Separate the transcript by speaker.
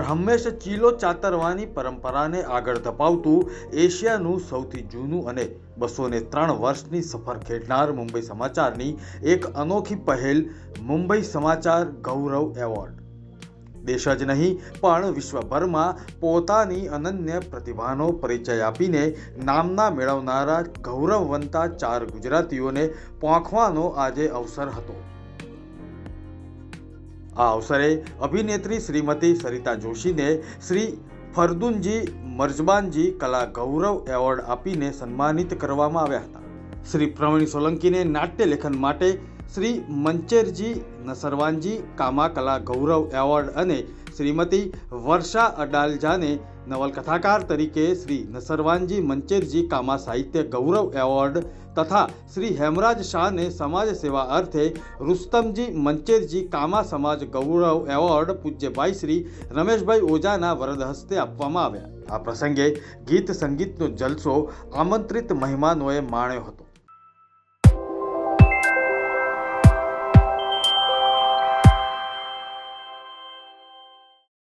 Speaker 1: પણ હંમેશા ચીલો ચાતરવાની પરંપરાને આગળ ધપાવતું એશિયાનું સૌથી જૂનું અને 203 વર્ષની સફર ખેડનાર મુંબઈ સમાચારની એક અનોખી પહેલ મુંબઈ સમાચાર ગૌરવ એવોર્ડ દેશ જ નહીં પણ વિશ્વભરમાં પોતાની અનન્ય પ્રતિભાનો પરિચય આપીને નામના મેળવનારા ગૌરવવંતા 4 ગુજરાતીઓને પાંખવાનો આજે અવસર હતો। આ અવસરે અભિનેત્રી શ્રીમતી સરિતા જોશીને શ્રી ફરદુનજી મર્જબાનજી કલા ગૌરવ એવોર્ડ આપીને સન્માનિત કરવામાં આવ્યા હતા। શ્રી પ્રવીણ સોલંકીને નાટ્ય લેખન માટે શ્રી મંચેરજી નસરવાનજી કામા કલા ગૌરવ એવોર્ડ અને શ્રીમતી વર્ષા અડાલજાને નવલકથાકાર તરીકે શ્રી નસરવાનજી મંચેરજી કામા સાહિત્ય ગૌરવ એવોર્ડ તથા શ્રી હેમરાજ શાહને સમાજ સેવા અર્થે રુસ્તમજી મંચેરજી કામા સમાજ ગૌરવ એવોર્ડ પૂજ્યભાઈ શ્રી રમેશભાઈ ઓઝાના વરદ હસ્તે આપવામાં આવ્યા। આ પ્રસંગે ગીત સંગીતનો જલસો આમંત્રિત મહેમાનોએ માણ્યો હતો।